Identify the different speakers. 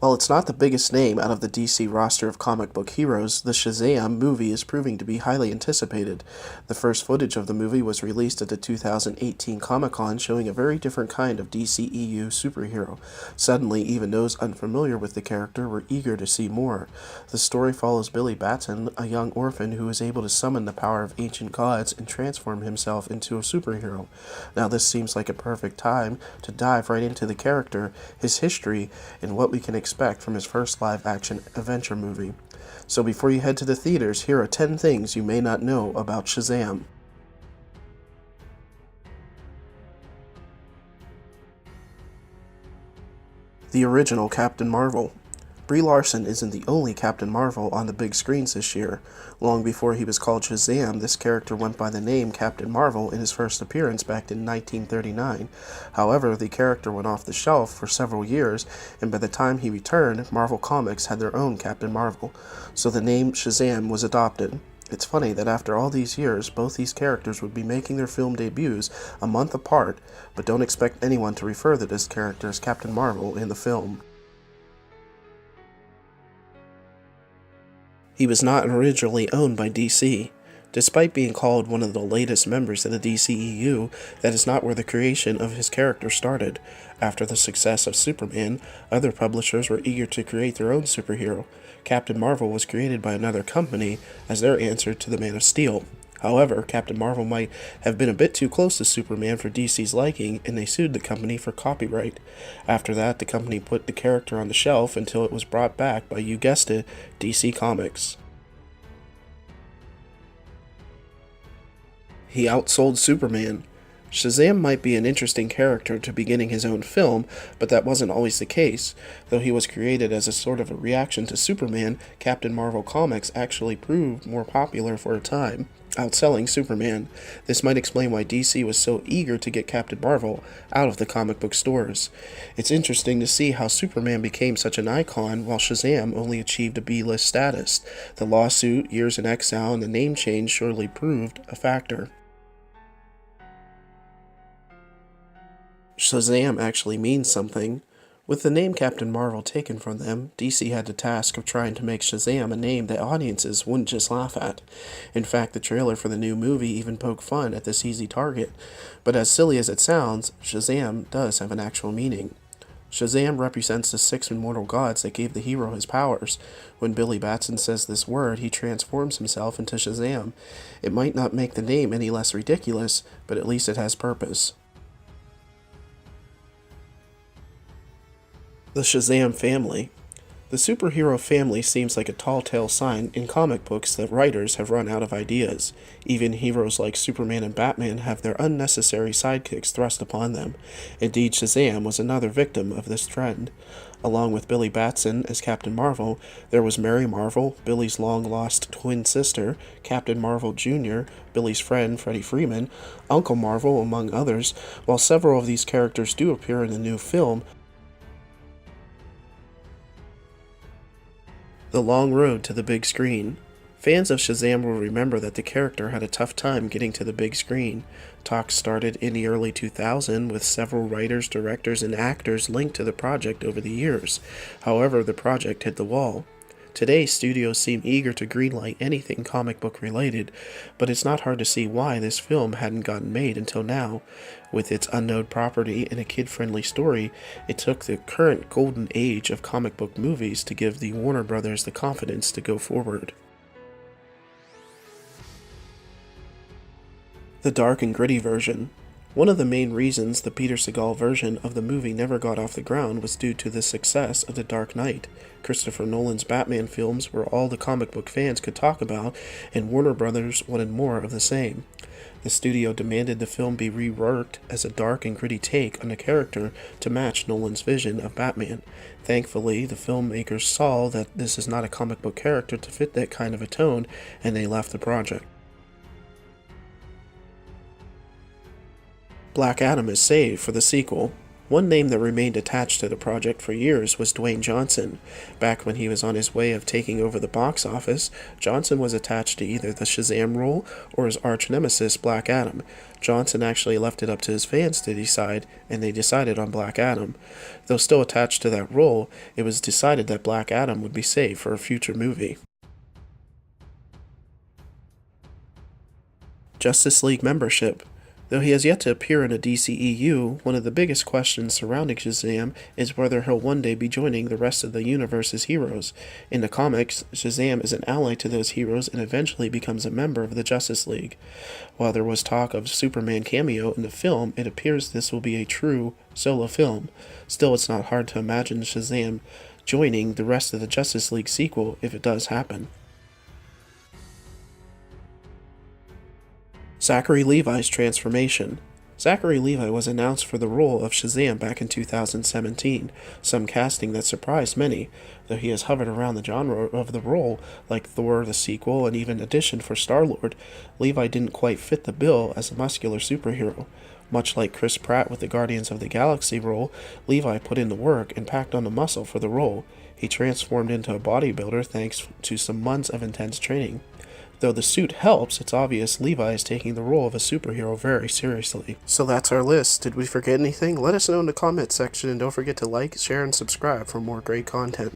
Speaker 1: While it's not the biggest name out of the DC roster of comic book heroes, the Shazam movie is proving to be highly anticipated. The first footage of the movie was released at the 2018 Comic-Con, showing a very different kind of DCEU superhero. Suddenly, even those unfamiliar with the character were eager to see more. The story follows Billy Batson, a young orphan who is able to summon the power of ancient gods and transform himself into a superhero. Now, this seems like a perfect time to dive right into the character, his history, and what we can expect from his first live-action adventure movie. So before you head to the theaters, here are 10 things you may not know about Shazam. The original Captain Marvel. Brie Larson isn't the only Captain Marvel on the big screens this year. Long before he was called Shazam, this character went by the name Captain Marvel in his first appearance back in 1939. However, the character went off the shelf for several years, and by the time he returned, Marvel Comics had their own Captain Marvel, so the name Shazam was adopted. It's funny that after all these years, both these characters would be making their film debuts a month apart, but don't expect anyone to refer to this character as Captain Marvel in the film. He was not originally owned by DC. Despite being called one of the latest members of the DCEU, that is not where the creation of his character started. After the success of Superman, other publishers were eager to create their own superhero. Captain Marvel was created by another company as their answer to the Man of Steel. However, Captain Marvel might have been a bit too close to Superman for DC's liking, and they sued the company for copyright. After that, the company put the character on the shelf until it was brought back by, you guessed it, DC Comics. He outsold Superman. Shazam might be an interesting character to be getting his own film, but that wasn't always the case. Though he was created as a sort of a reaction to Superman, Captain Marvel comics actually proved more popular for a time, outselling Superman. This might explain why DC was so eager to get Captain Marvel out of the comic book stores. It's interesting to see how Superman became such an icon while Shazam only achieved a B-list status. The lawsuit, years in exile, and the name change surely proved a factor. Shazam actually means something. With the name Captain Marvel taken from them, DC had the task of trying to make Shazam a name that audiences wouldn't just laugh at. In fact, the trailer for the new movie even poked fun at this easy target. But as silly as it sounds, Shazam does have an actual meaning. Shazam represents the 6 immortal gods that gave the hero his powers. When Billy Batson says this word, he transforms himself into Shazam. It might not make the name any less ridiculous, but at least it has purpose. The Shazam family. The superhero family seems like a tall tale sign in comic books that writers have run out of ideas. Even heroes like Superman and Batman have their unnecessary sidekicks thrust upon them. Indeed, Shazam was another victim of this trend. Along with Billy Batson as Captain Marvel, there was Mary Marvel, Billy's long-lost twin sister, Captain Marvel Jr., Billy's friend Freddie Freeman, Uncle Marvel, among others. While several of these characters do appear in the new film, The Long Road to the Big Screen. Fans of Shazam will remember that the character had a tough time getting to the big screen. Talks started in the early 2000s with several writers, directors, and actors linked to the project over the years. However, the project hit the wall. Today, studios seem eager to greenlight anything comic book related, but it's not hard to see why this film hadn't gotten made until now. With its unknown property and a kid-friendly story, it took the current golden age of comic book movies to give the Warner Brothers the confidence to go forward. The dark and gritty version. One of the main reasons the Peter Segal version of the movie never got off the ground was due to the success of The Dark Knight. Christopher Nolan's Batman films were all the comic book fans could talk about, and Warner Brothers wanted more of the same. The studio demanded the film be reworked as a dark and gritty take on the character to match Nolan's vision of Batman. Thankfully, the filmmakers saw that this is not a comic book character to fit that kind of a tone, and they left the project. Black Adam is saved for the sequel. One name that remained attached to the project for years was Dwayne Johnson. Back when he was on his way of taking over the box office, Johnson was attached to either the Shazam role or his arch nemesis Black Adam. Johnson actually left it up to his fans to decide, and they decided on Black Adam. Though still attached to that role, it was decided that Black Adam would be saved for a future movie. Justice League membership. Though he has yet to appear in a DCEU, one of the biggest questions surrounding Shazam is whether he'll one day be joining the rest of the universe's heroes. In the comics, Shazam is an ally to those heroes and eventually becomes a member of the Justice League. While there was talk of Superman cameo in the film, it appears this will be a true solo film. Still, it's not hard to imagine Shazam joining the rest of the Justice League sequel if it does happen. Zachary Levi's transformation. Zachary Levi was announced for the role of Shazam back in 2017, some casting that surprised many, though he has hovered around the genre of the role, like Thor the sequel and even auditioned for Star-Lord. Levi didn't quite fit the bill as a muscular superhero. Much like Chris Pratt with the Guardians of the Galaxy role, Levi put in the work and packed on the muscle for the role. He transformed into a bodybuilder thanks to some months of intense training. Though the suit helps, it's obvious Levi is taking the role of a superhero very seriously. So that's our list. Did we forget anything? Let us know in the comment section, and don't forget to like, share, and subscribe for more great content.